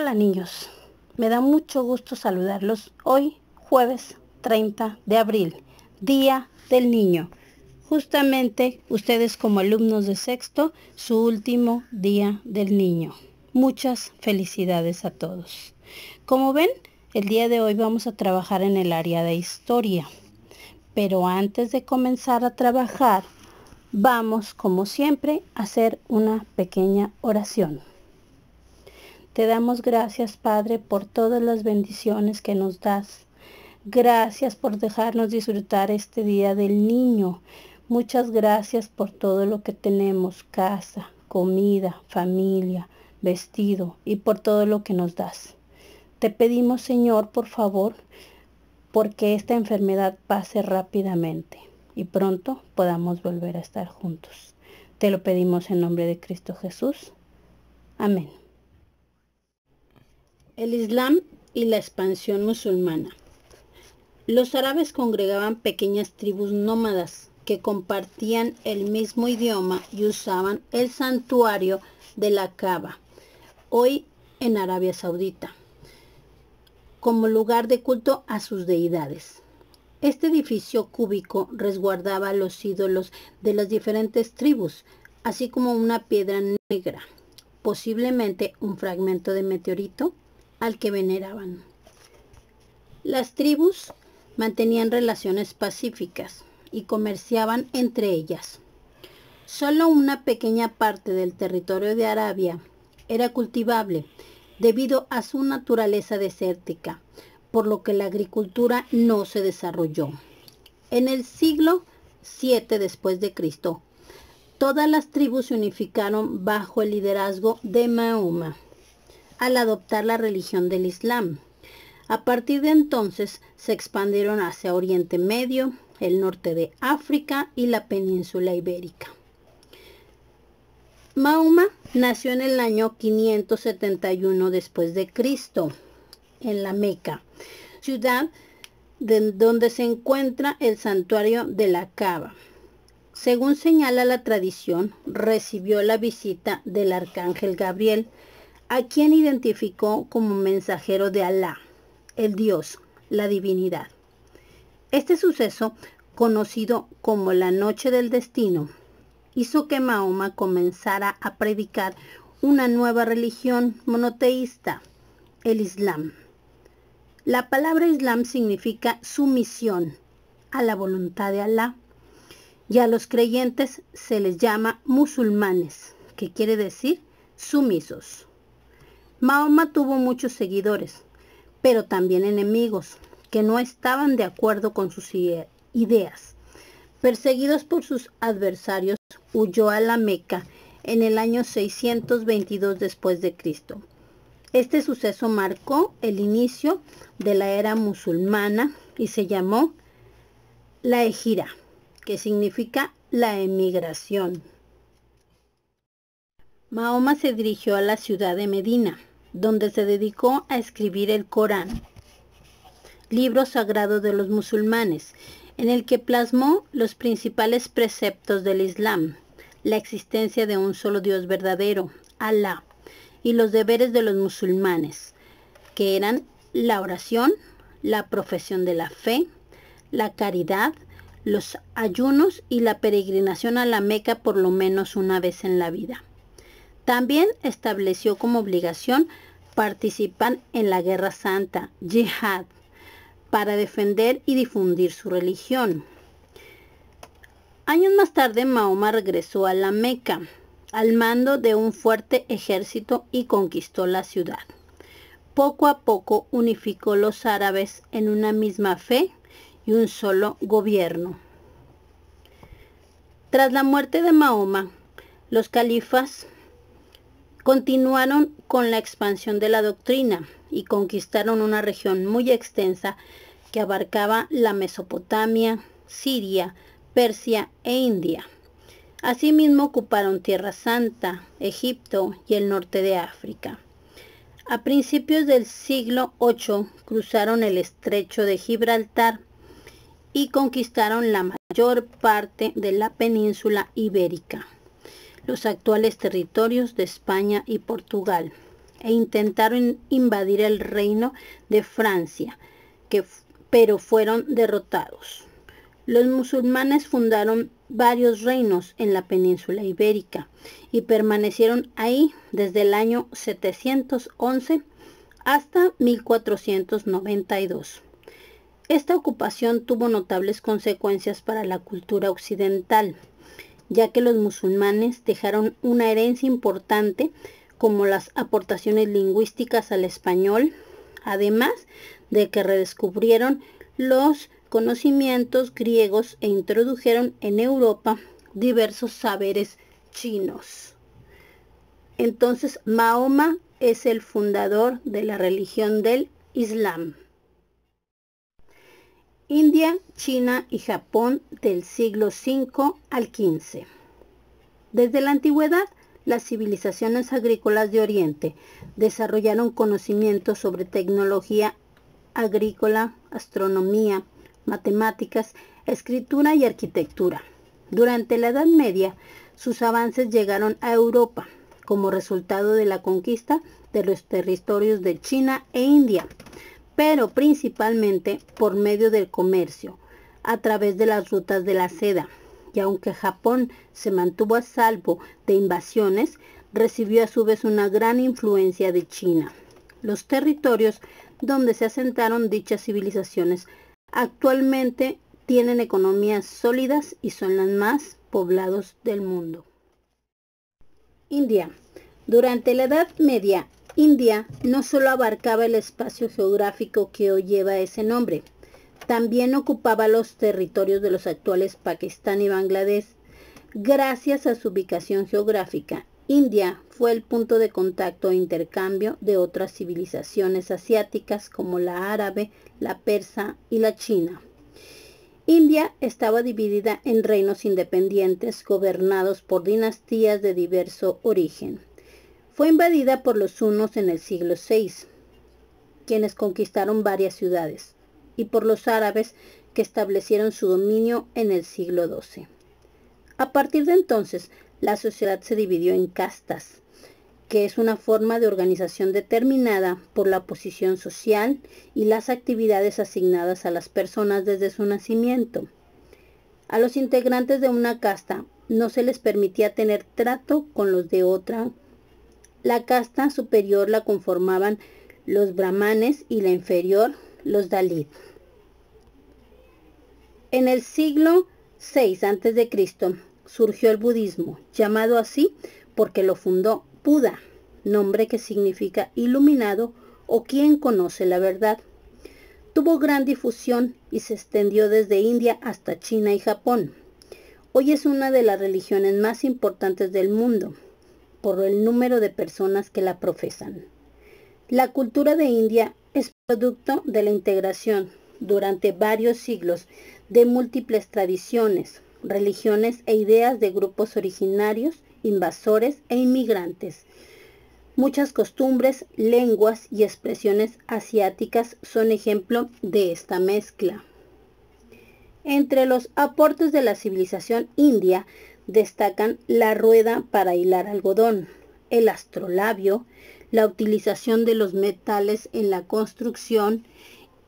Hola niños, me da mucho gusto saludarlos hoy, jueves 30 de abril, Día del Niño. Justamente ustedes como alumnos de sexto, su último Día del Niño. Muchas felicidades a todos. Como ven, el día de hoy vamos a trabajar en el área de historia. Pero antes de comenzar a trabajar, vamos, como siempre, a hacer una pequeña oración. Te damos gracias, Padre, por todas las bendiciones que nos das. Gracias por dejarnos disfrutar este Día del Niño. Muchas gracias por todo lo que tenemos, casa, comida, familia, vestido y por todo lo que nos das. Te pedimos, Señor, por favor, porque esta enfermedad pase rápidamente y pronto podamos volver a estar juntos. Te lo pedimos en nombre de Cristo Jesús. Amén. El Islam y la expansión musulmana. Los árabes congregaban pequeñas tribus nómadas que compartían el mismo idioma y usaban el santuario de la Kaaba, hoy en Arabia Saudita, como lugar de culto a sus deidades. Este edificio cúbico resguardaba los ídolos de las diferentes tribus, así como una piedra negra, posiblemente un fragmento de meteorito, al que veneraban. Las tribus mantenían relaciones pacíficas y comerciaban entre ellas. Solo una pequeña parte del territorio de Arabia era cultivable debido a su naturaleza desértica, por lo que la agricultura no se desarrolló. En el siglo VII después de Cristo, todas las tribus se unificaron bajo el liderazgo de Mahoma al adoptar la religión del Islam. A partir de entonces se expandieron hacia Oriente Medio, el norte de África y la península ibérica. Mahoma nació en el año 571 después de Cristo, en la Meca, ciudad donde se encuentra el santuario de la Kaaba. Según señala la tradición, recibió la visita del arcángel Gabriel, a quien identificó como mensajero de Alá, el Dios, la divinidad. Este suceso, conocido como la Noche del Destino, hizo que Mahoma comenzara a predicar una nueva religión monoteísta, el Islam. La palabra Islam significa sumisión a la voluntad de Alá, y a los creyentes se les llama musulmanes, que quiere decir sumisos. Mahoma tuvo muchos seguidores, pero también enemigos, que no estaban de acuerdo con sus ideas. Perseguidos por sus adversarios, huyó a la Meca en el año 622 después de Cristo. Este suceso marcó el inicio de la era musulmana y se llamó la Hejira, que significa la emigración. Mahoma se dirigió a la ciudad de Medina, donde se dedicó a escribir el Corán, libro sagrado de los musulmanes, en el que plasmó los principales preceptos del Islam, la existencia de un solo Dios verdadero, Alá, y los deberes de los musulmanes, que eran la oración, la profesión de la fe, la caridad, los ayunos y la peregrinación a la Meca por lo menos una vez en la vida. También estableció como obligación participar en la Guerra Santa, Jihad, para defender y difundir su religión. Años más tarde, Mahoma regresó a la Meca, al mando de un fuerte ejército y conquistó la ciudad. Poco a poco unificó los árabes en una misma fe y un solo gobierno. Tras la muerte de Mahoma, los califas continuaron con la expansión de la doctrina y conquistaron una región muy extensa que abarcaba la Mesopotamia, Siria, Persia e India. Asimismo ocuparon Tierra Santa, Egipto y el norte de África. A principios del siglo VIII cruzaron el estrecho de Gibraltar y conquistaron la mayor parte de la península ibérica, los actuales territorios de España y Portugal, e intentaron invadir el reino de Francia, pero fueron derrotados. Los musulmanes fundaron varios reinos en la península ibérica y permanecieron ahí desde el año 711 hasta 1492. Esta ocupación tuvo notables consecuencias para la cultura occidental, ya que los musulmanes dejaron una herencia importante como las aportaciones lingüísticas al español, además de que redescubrieron los conocimientos griegos e introdujeron en Europa diversos saberes chinos. Entonces, Mahoma es el fundador de la religión del Islam. India, China y Japón del siglo V al XV. Desde la antigüedad, las civilizaciones agrícolas de Oriente desarrollaron conocimientos sobre tecnología agrícola, astronomía, matemáticas, escritura y arquitectura. Durante la Edad Media, sus avances llegaron a Europa como resultado de la conquista de los territorios de China e India, pero principalmente por medio del comercio, a través de las rutas de la seda. Y aunque Japón se mantuvo a salvo de invasiones, recibió a su vez una gran influencia de China. Los territorios donde se asentaron dichas civilizaciones actualmente tienen economías sólidas y son las más poblados del mundo. India. Durante la Edad Media, India no solo abarcaba el espacio geográfico que hoy lleva ese nombre, también ocupaba los territorios de los actuales Pakistán y Bangladesh. Gracias a su ubicación geográfica, India fue el punto de contacto e intercambio de otras civilizaciones asiáticas como la árabe, la persa y la china. India estaba dividida en reinos independientes gobernados por dinastías de diverso origen. Fue invadida por los hunos en el siglo VI, quienes conquistaron varias ciudades, y por los árabes que establecieron su dominio en el siglo XII. A partir de entonces, la sociedad se dividió en castas, que es una forma de organización determinada por la posición social y las actividades asignadas a las personas desde su nacimiento. A los integrantes de una casta no se les permitía tener trato con los de otra. La casta superior la conformaban los brahmanes y la inferior los dalit. En el siglo VI a.C. surgió el budismo, llamado así porque lo fundó Buda, nombre que significa iluminado o quien conoce la verdad. Tuvo gran difusión y se extendió desde India hasta China y Japón. Hoy es una de las religiones más importantes del mundo, por el número de personas que la profesan. La cultura de India es producto de la integración durante varios siglos de múltiples tradiciones, religiones e ideas de grupos originarios, invasores e inmigrantes. Muchas costumbres, lenguas y expresiones asiáticas son ejemplo de esta mezcla. Entre los aportes de la civilización india destacan la rueda para hilar algodón, el astrolabio, la utilización de los metales en la construcción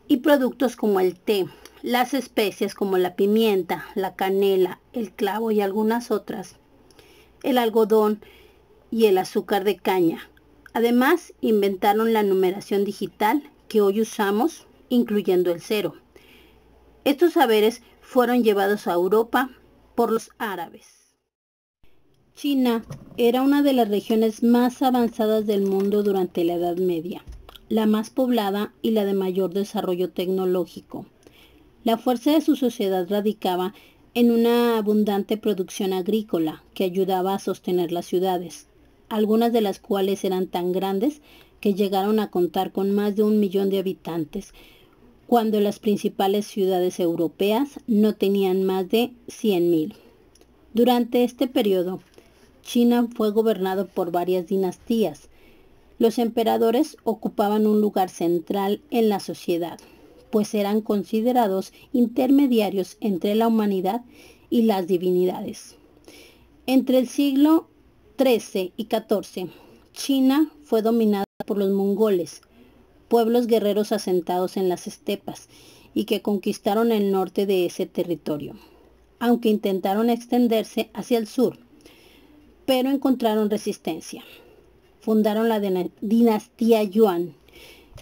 y productos como el té, las especias como la pimienta, la canela, el clavo y algunas otras, el algodón y el azúcar de caña. Además, inventaron la numeración digital que hoy usamos, incluyendo el cero. Estos saberes fueron llevados a Europa por los árabes. China era una de las regiones más avanzadas del mundo durante la Edad Media, la más poblada y la de mayor desarrollo tecnológico. La fuerza de su sociedad radicaba en una abundante producción agrícola que ayudaba a sostener las ciudades, algunas de las cuales eran tan grandes que llegaron a contar con más de 1 millón de habitantes, cuando las principales ciudades europeas no tenían más de 100.000. Durante este periodo, China fue gobernado por varias dinastías. Los emperadores ocupaban un lugar central en la sociedad, pues eran considerados intermediarios entre la humanidad y las divinidades. Entre el siglo XIII y XIV, China fue dominada por los mongoles, pueblos guerreros asentados en las estepas y que conquistaron el norte de ese territorio, aunque intentaron extenderse hacia el sur, pero encontraron resistencia. Fundaron la dinastía Yuan,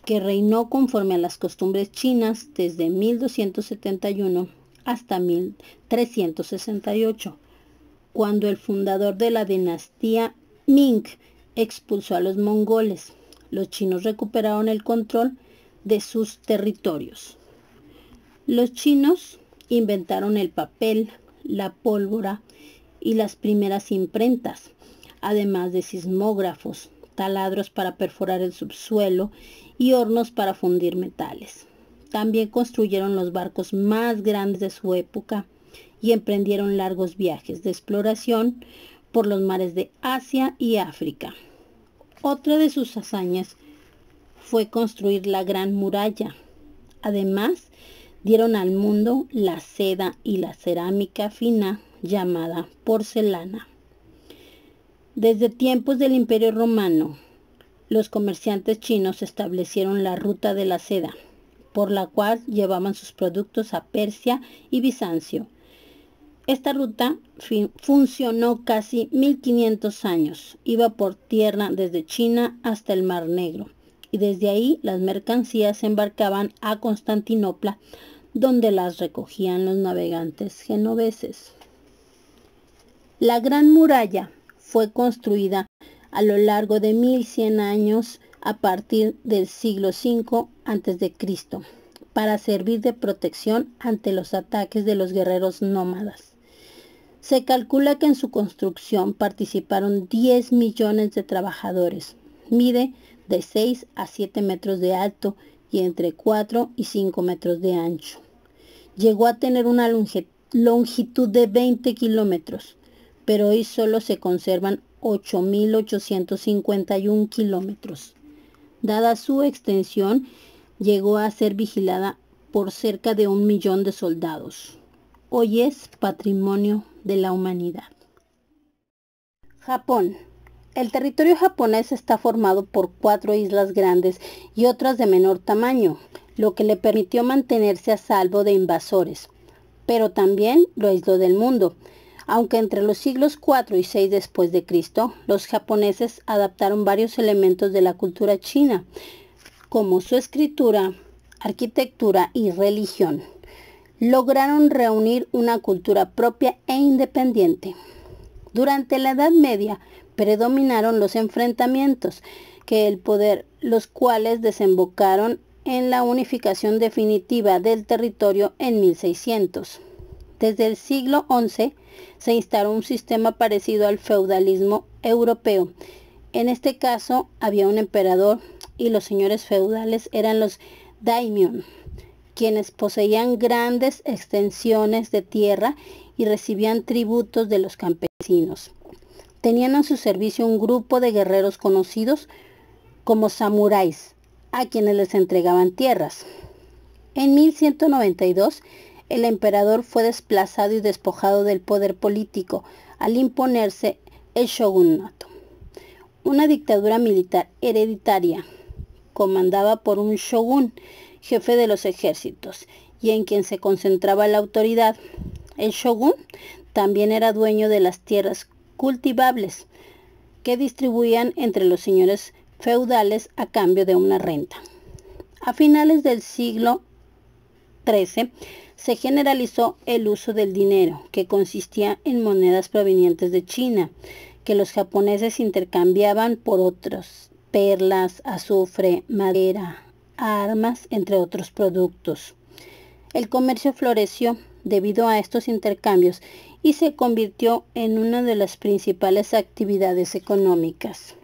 que reinó conforme a las costumbres chinas desde 1271 hasta 1368, cuando el fundador de la dinastía Ming expulsó a los mongoles. Los chinos recuperaron el control de sus territorios. Los chinos inventaron el papel, la pólvora y las primeras imprentas, además de sismógrafos, taladros para perforar el subsuelo y hornos para fundir metales. También construyeron los barcos más grandes de su época y emprendieron largos viajes de exploración por los mares de Asia y África. Otra de sus hazañas fue construir la Gran Muralla. Además, dieron al mundo la seda y la cerámica fina llamada porcelana. Desde tiempos del Imperio Romano, los comerciantes chinos establecieron la ruta de la seda, por la cual llevaban sus productos a Persia y Bizancio. Esta ruta funcionó casi 1500 años. Iba por tierra desde China hasta el Mar Negro, y desde ahí las mercancías se embarcaban a Constantinopla, donde las recogían los navegantes genoveses. La Gran Muralla fue construida a lo largo de 1100 años a partir del siglo V a.C. para servir de protección ante los ataques de los guerreros nómadas. Se calcula que en su construcción participaron 10 millones de trabajadores. Mide de 6 a 7 metros de alto y entre 4 y 5 metros de ancho. Llegó a tener una longitud de 20 kilómetros, pero hoy solo se conservan 8.851 kilómetros. Dada su extensión, llegó a ser vigilada por cerca de 1 millón de soldados. Hoy es patrimonio de la humanidad. Japón. El territorio japonés está formado por 4 islas grandes y otras de menor tamaño, lo que le permitió mantenerse a salvo de invasores, pero también lo aisló del mundo. Aunque entre los siglos IV y VI después de Cristo, los japoneses adaptaron varios elementos de la cultura china, como su escritura, arquitectura y religión. Lograron reunir una cultura propia e independiente. Durante la Edad Media predominaron los enfrentamientos los cuales desembocaron en la unificación definitiva del territorio en 1600. Desde el siglo XI se instaló un sistema parecido al feudalismo europeo. En este caso había un emperador y los señores feudales eran los daimyo, quienes poseían grandes extensiones de tierra y recibían tributos de los campesinos. Tenían a su servicio un grupo de guerreros conocidos como samuráis, a quienes les entregaban tierras. En 1192, el emperador fue desplazado y despojado del poder político al imponerse el shogunato, una dictadura militar hereditaria, comandada por un shogun, jefe de los ejércitos, y en quien se concentraba la autoridad. El shogun también era dueño de las tierras cultivables, que distribuían entre los señores feudales a cambio de una renta. A finales del siglo XIII se generalizó el uso del dinero, que consistía en monedas provenientes de China, que los japoneses intercambiaban por otros, perlas, azufre, madera, armas, entre otros productos. El comercio floreció debido a estos intercambios y se convirtió en una de las principales actividades económicas.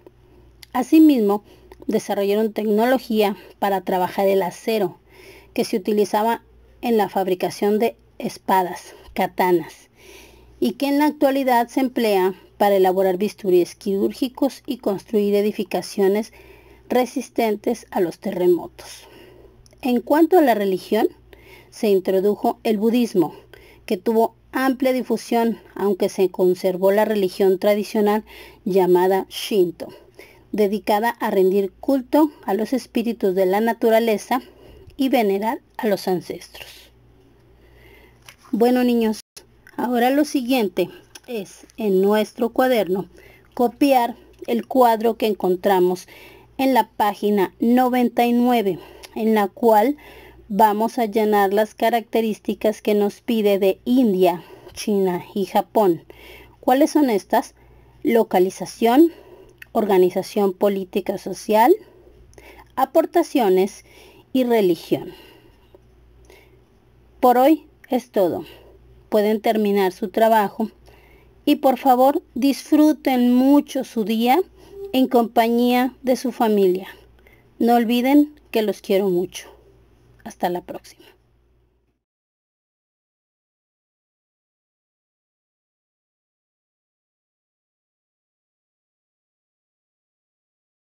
Asimismo, desarrollaron tecnología para trabajar el acero, que se utilizaba en la fabricación de espadas, katanas, y que en la actualidad se emplea para elaborar bisturíes quirúrgicos y construir edificaciones resistentes a los terremotos. En cuanto a la religión, se introdujo el budismo, que tuvo amplia difusión, aunque se conservó la religión tradicional llamada Shinto. dedicada a rendir culto a los espíritus de la naturaleza y venerar a los ancestros. Bueno, niños, ahora lo siguiente es en nuestro cuaderno copiar el cuadro que encontramos en la página 99, en la cual vamos a llenar las características que nos pide de India, China y Japón. ¿Cuáles son estas? Localización, organización política social, aportaciones y religión. Por hoy es todo. Pueden terminar su trabajo y por favor disfruten mucho su día en compañía de su familia. No olviden que los quiero mucho. Hasta la próxima.